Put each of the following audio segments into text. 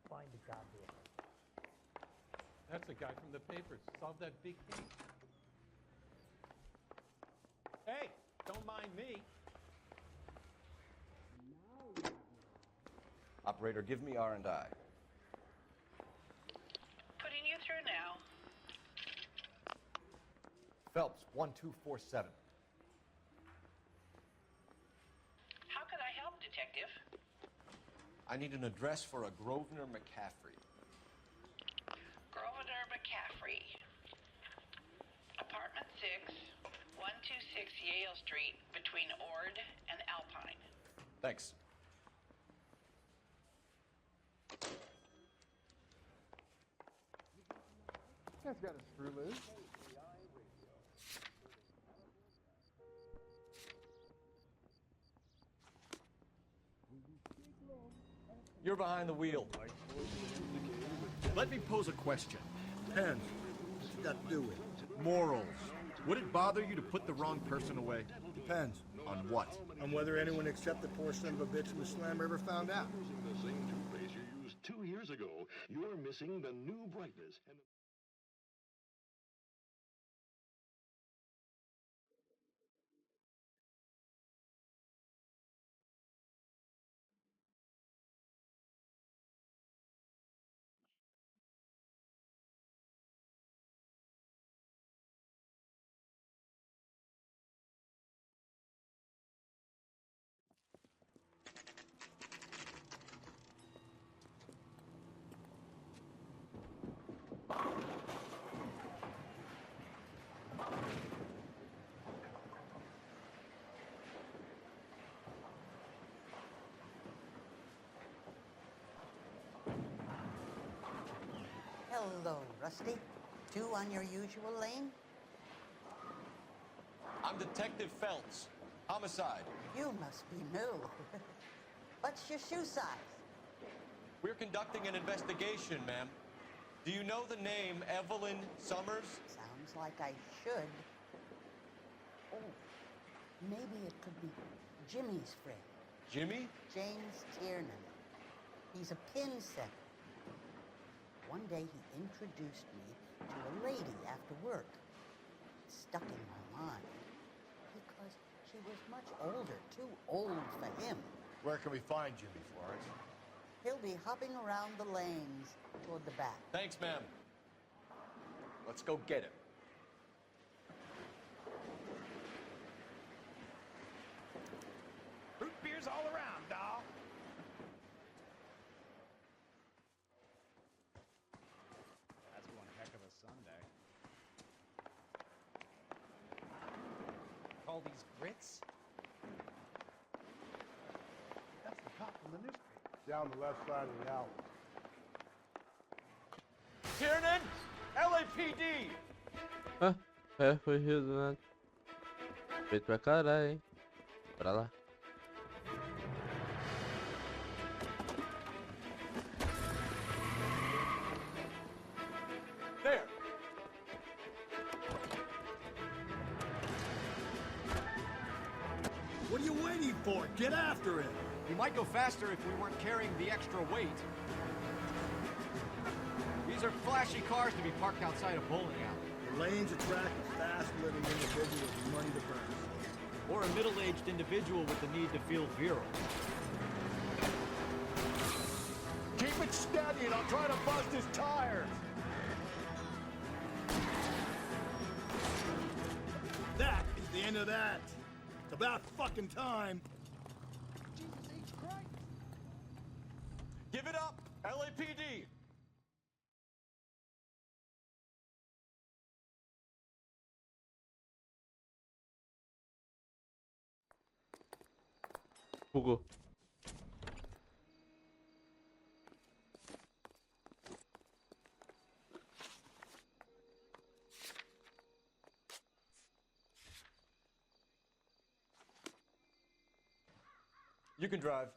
Find the goddamn. That's the guy from the papers. Solved that big case. Hey, don't mind me. Operator, give me R&I. Putting you through now. Phelps, 1247. How could I help, Detective? I need an address for a Grosvenor McCaffrey. Grosvenor McCaffrey. Apartment 6, 126 Yale Street, between Ord and Alpine. Thanks. This guy's got a screw loose. You're behind the wheel. Let me pose a question. Depends. What's it got to do with it? Morals. Would it bother you to put the wrong person away? Depends. On what? On whether anyone except the poor son of a bitch in the slammer ever found out. Using the same toothpaste you used 2 years ago, you're missing the new brightness. And Hello, Rusty. 2 on your usual lane? I'm Detective Phelps. Homicide. You must be new. What's your shoe size? We're conducting an investigation, ma'am. Do you know the name Evelyn Summers? Sounds like I should. Oh, maybe it could be Jimmy's friend. Jimmy? James Tiernan. He's a pin setter. One day he introduced me to a lady after work. It stuck in my mind because she was much older, too old for him. Where can we find Jimmy, Florence? He'll be hopping around the lanes toward the back. Thanks, ma'am. Let's go get him. Root beers all around, doll. That's one heck of a Sunday. Call these grits? That's the cop from the newspaper. Down the left side of the alley. Tiernan! LAPD! Ah, foi riso, né? Feito pra caralho, hein? Pra lá. There! What are you waiting for? Get after it! You might go faster if we weren't carrying the extra weight. These are flashy cars to be parked outside a bowling alley. The lanes attract a fast-living individual with money to burn. Or a middle-aged individual with the need to feel virile. Keep it steady and I'll try to bust his tires! That is the end of that. It's about fucking time. Give it up, LAPD! Bugou. You can drive.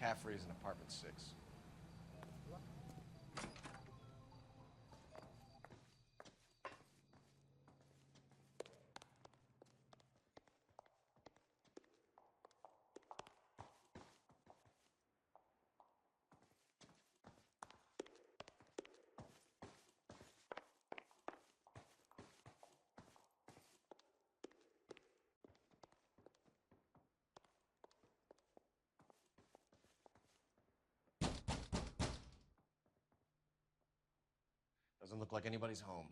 McCaffrey is in apartment 6. Doesn't look like anybody's home.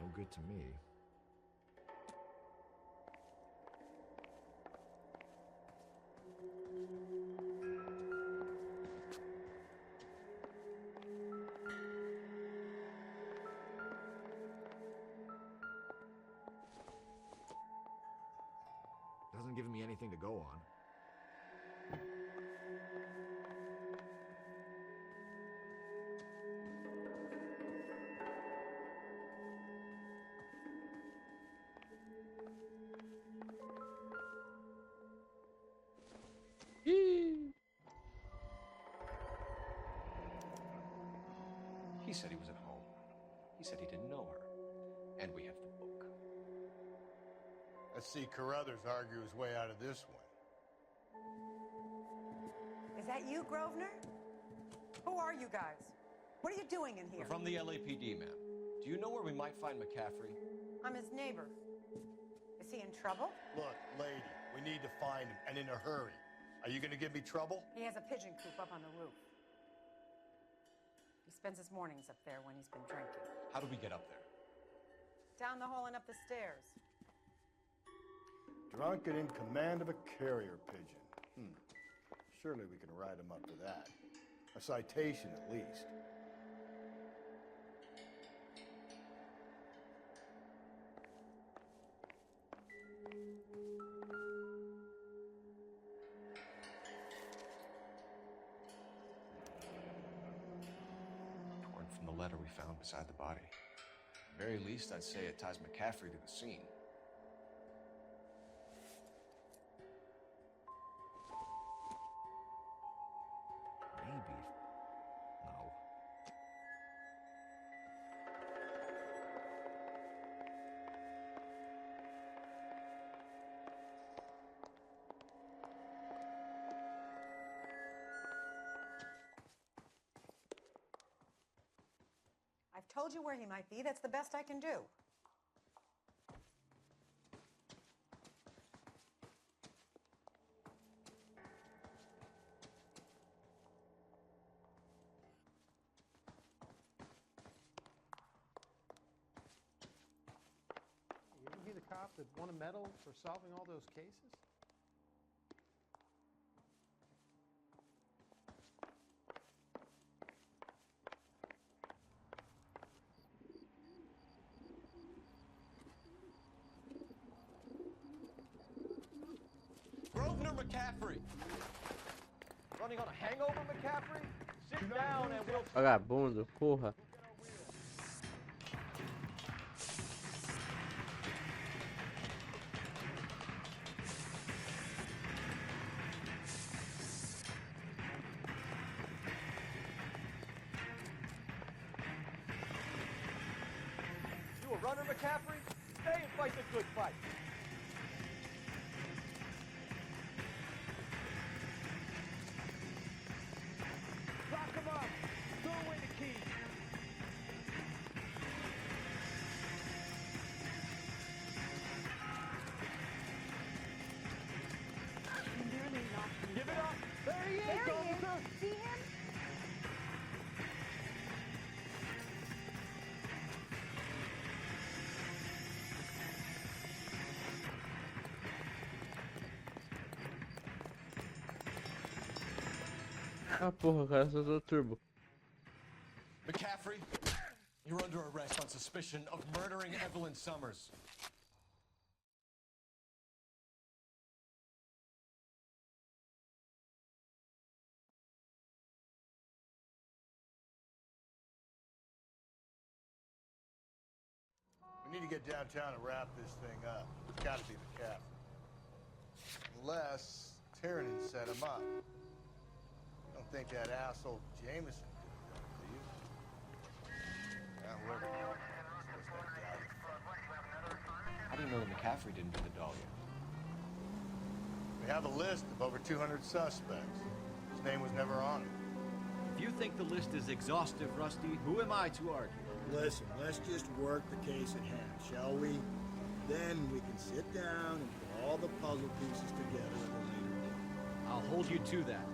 No good to me. Doesn't give me anything to go on. He said he was at home. He said he didn't know her. And we have the book. Let's see Carruthers argue his way out of this one. Is that you, Grosvenor? Who are you guys? What are you doing in here? We're from the LAPD, ma'am. Do you know where we might find McCaffrey? I'm his neighbor. Is he in trouble? Look, lady, we need to find him, and in a hurry. Are you gonna give me trouble? He has a pigeon coop up on the roof. He spends his mornings up there when he's been drinking. How do we get up there? Down the hall and up the stairs. Drunk and in command of a carrier pigeon. Surely we can write him up to that. A citation, at least. Torn from the letter we found beside the body. At the very least, I'd say it ties McCaffrey to the scene. Maybe. No. I've told you where he might be. That's the best I can do. You ever be the cop that won a medal for solving all those cases? Grosvenor McCaffrey! Running on a hangover, McCaffrey? Sit down and we'll... Vagabundo, porra. You a runner, McCaffrey? Stay and fight the good fight. Lock him up. Throw away the key. Give it up. There he is. There he is. See him? Ah, porra, o cara soltou o turbo. McCaffrey, You're under arrest on suspicion of murdering Evelyn Summers. We need to get downtown and wrap this thing up. It's got to be McCaffrey. Unless Tiernan set him up. You don't think that asshole Jameson did it, do you? Yeah, whoever. How do you know that McCaffrey didn't do the Dahlia? We have a list of over 200 suspects. His name was never on it. If you think the list is exhaustive, Rusty, who am I to argue? Listen, let's just work the case at hand, shall we? Then we can sit down and put all the puzzle pieces together at a later date. I'll hold you to that.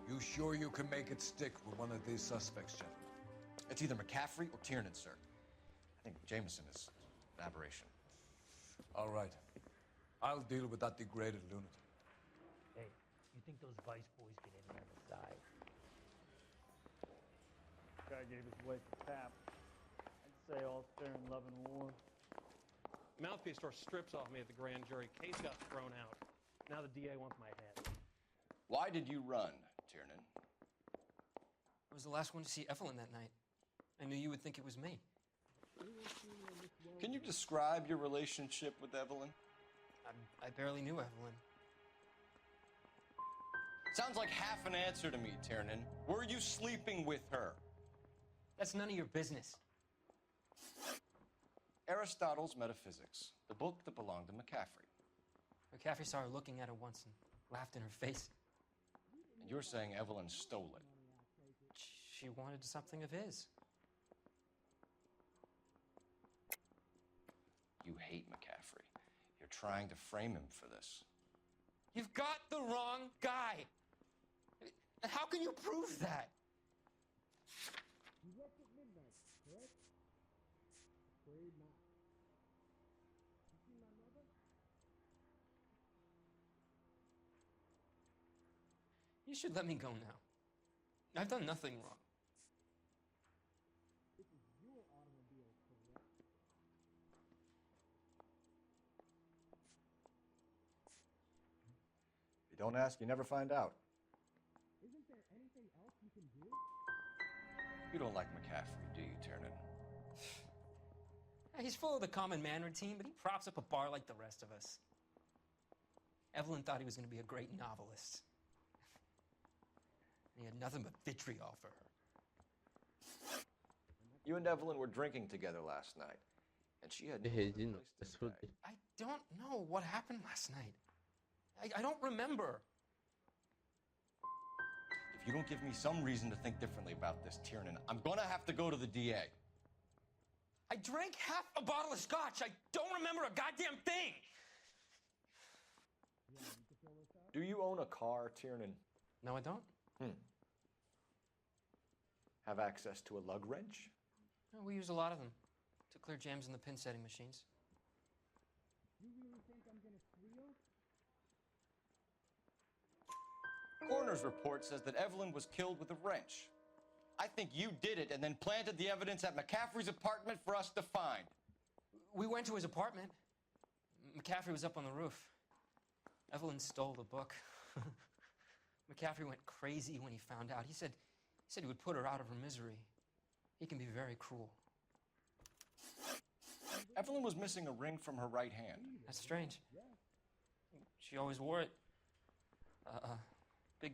You sure you can make it stick with one of these suspects, gentlemen? It's either McCaffrey or Tiernan, sir. I think Jameson is an aberration. All right. I'll deal with that degraded lunatic. Hey, you think those Vice boys get in on the side? Guy gave his wife a tap. I'd say all fair in love and war. Mouthpiece tore strips off me at the grand jury. Case got thrown out. Now the DA wants my head. Why did you run, Tiernan? I was the last one to see Evelyn that night. I knew you would think it was me. Can you describe your relationship with Evelyn? I barely knew Evelyn. Sounds like half an answer to me, Tiernan. Were you sleeping with her? That's none of your business. Aristotle's Metaphysics, the book that belonged to McCaffrey. McCaffrey saw her looking at it once and laughed in her face. And you're saying Evelyn stole it? She wanted something of his. You hate McCaffrey. You're trying to frame him for this. You've got the wrong guy. How can you prove that? You should let me go now. I've done nothing wrong. If you don't ask, you never find out. Isn't there anything else you can do? You don't like McCaffrey, do you, Tiernan? He's full of the common man routine, but he props up a bar like the rest of us. Evelyn thought he was going to be a great novelist. He had nothing but vitriol for her. You and Evelyn were drinking together last night, and she had no place to stay. I don't know what happened last night. I don't remember. If you don't give me some reason to think differently about this, Tiernan, I'm gonna have to go to the DA. I drank half a bottle of scotch. I don't remember a goddamn thing. Do you own a car, Tiernan? No, I don't. Have access to a lug wrench? No, we use a lot of them to clear jams in the pin setting machines. You really think I'm gonna squeal? Coroner's report says that Evelyn was killed with a wrench. I think you did it and then planted the evidence at McCaffrey's apartment for us to find. We went to his apartment. McCaffrey was up on the roof. Evelyn stole the book. McCaffrey went crazy when he found out. He said he would put her out of her misery. He can be very cruel. Evelyn was missing a ring from her right hand. That's strange. She always wore it. Big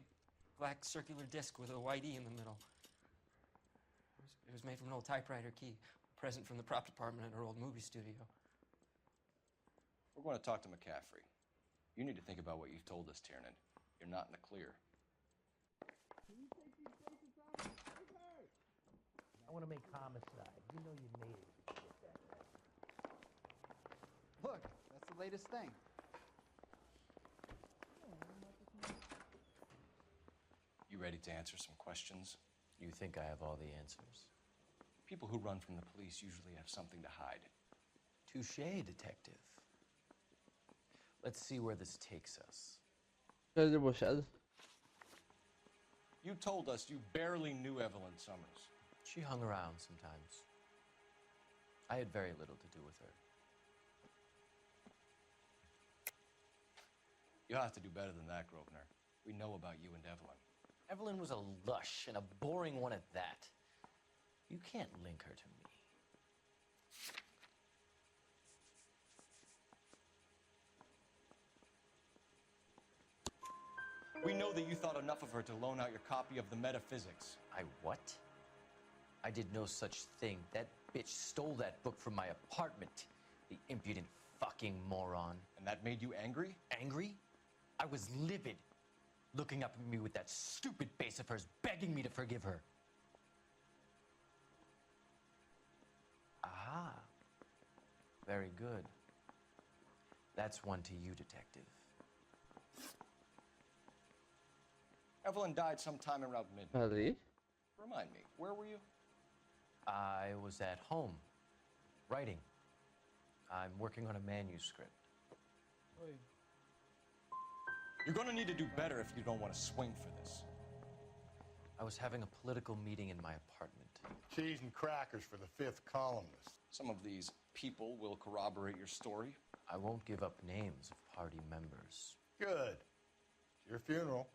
black circular disc with a white E in the middle. It was made from an old typewriter key, a present from the prop department at our old movie studio. We're going to talk to McCaffrey. You need to think about what you've told us, Tiernan. You're not in the clear. I want to make homicide. You know you made it if you get that right. Look, that's the latest thing. You ready to answer some questions? You think I have all the answers? People who run from the police usually have something to hide. Touché, detective. Let's see where this takes us. You told us you barely knew Evelyn Summers. She hung around sometimes. I had very little to do with her. You'll have to do better than that, Grosvenor. We know about you and Evelyn. Evelyn was a lush and a boring one at that. You can't link her to me. We know that you thought enough of her to loan out your copy of the Metaphysics. I what? I did no such thing. That bitch stole that book from my apartment. The impudent fucking moron. And that made you angry? Angry? I was livid. Looking up at me with that stupid face of hers, begging me to forgive her. Aha. Very good. That's one to you, detective. Evelyn died sometime around midnight. Remind me, where were you? I was at home, writing. I'm working on a manuscript. You're going to need to do better if you don't want to swing for this. I was having a political meeting in my apartment. Cheese and crackers for the 5th columnist. Some of these people will corroborate your story. I won't give up names of party members. Good. It's your funeral.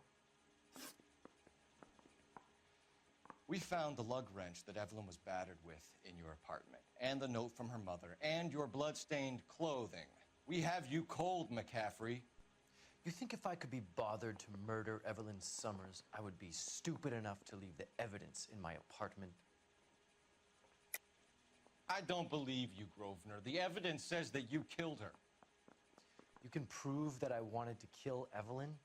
We found the lug wrench that Evelyn was battered with in your apartment, and the note from her mother, and your blood-stained clothing. We have you cold, McCaffrey. You think if I could be bothered to murder Evelyn Summers, I would be stupid enough to leave the evidence in my apartment? I don't believe you, Grosvenor. The evidence says that you killed her. You can prove that I wanted to kill Evelyn?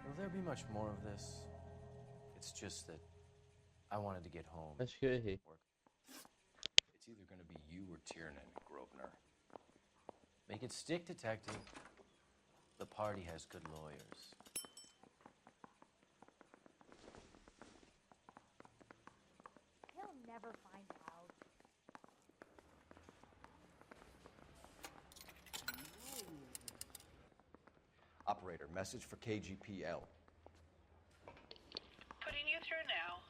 Will there be much more of this? It's just that I wanted to get home. It's either going to be you or Tiernan, Grosvenor. Make it stick, detective. The party has good lawyers. He'll never find out. Operator, message for KGPL. Putting you through now.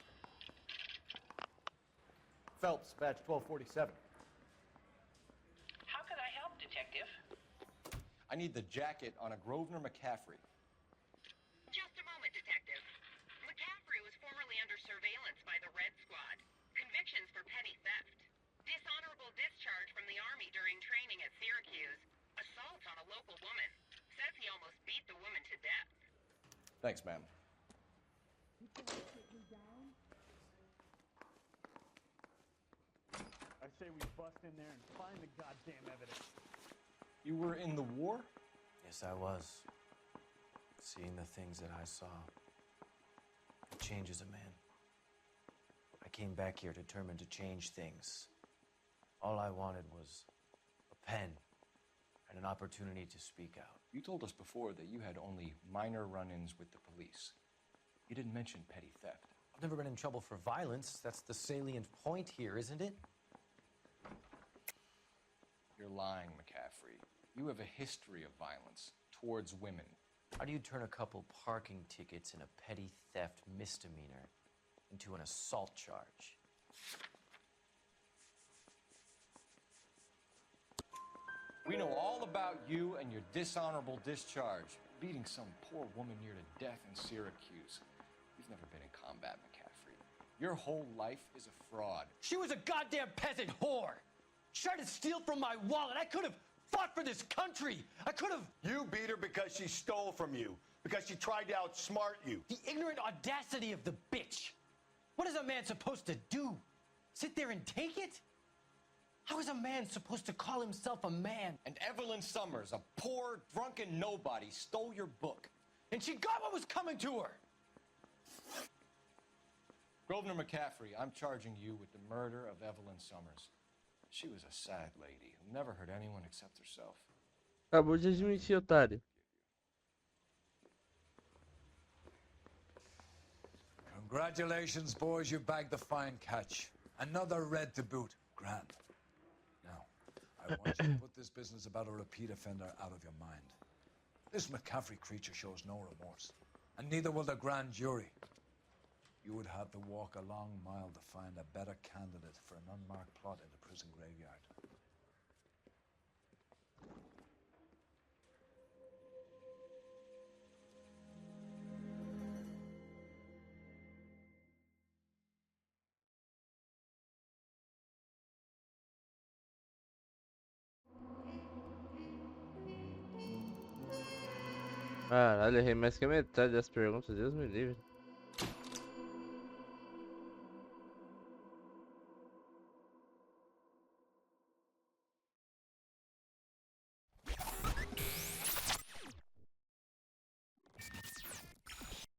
Phelps, batch 1247. How could I help, Detective? I need the jacket on a Grosvenor McCaffrey. Just a moment, Detective. McCaffrey was formerly under surveillance by the Red Squad. Convictions for petty theft. Dishonorable discharge from the Army during training at Syracuse. Assault on a local woman. Says he almost beat the woman to death. Thanks, ma'am. I say we bust in there and find the goddamn evidence. You were in the war? Yes, I was. Seeing the things that I saw. It changes a man. I came back here determined to change things. All I wanted was a pen and an opportunity to speak out. You told us before that you had only minor run-ins with the police. You didn't mention petty theft. I've never been in trouble for violence. That's the salient point here, isn't it? You're lying, McCaffrey. You have a history of violence towards women. How do you turn a couple parking tickets and a petty theft misdemeanor into an assault charge? We know all about you and your dishonorable discharge, beating some poor woman near to death in Syracuse. You've never been in combat, McCaffrey. Your whole life is a fraud. She was a goddamn peasant whore! She tried to steal from my wallet. I could have fought for this country. I could have. You beat her because she stole from you, because she tried to outsmart you. The ignorant audacity of the bitch. What is a man supposed to do? Sit there and take it? How is a man supposed to call himself a man? And Evelyn Summers, a poor, drunken nobody, stole your book. And she got what was coming to her. Grosvenor McCaffrey, I'm charging you with the murder of Evelyn Summers. She was a sad lady who never hurt anyone except herself. Acabou de admitir, otário. Congratulations, boys, you bagged the fine catch. Another red to boot. Grand. Now, I want you to put this business about a repeat offender out of your mind. This McCaffrey creature shows no remorse, and neither will the grand jury. You would have to walk a long mile to find a better candidate for an unmarked plot in the prison graveyard. Caralho, errei mais que a metade das perguntas, Deus me livre.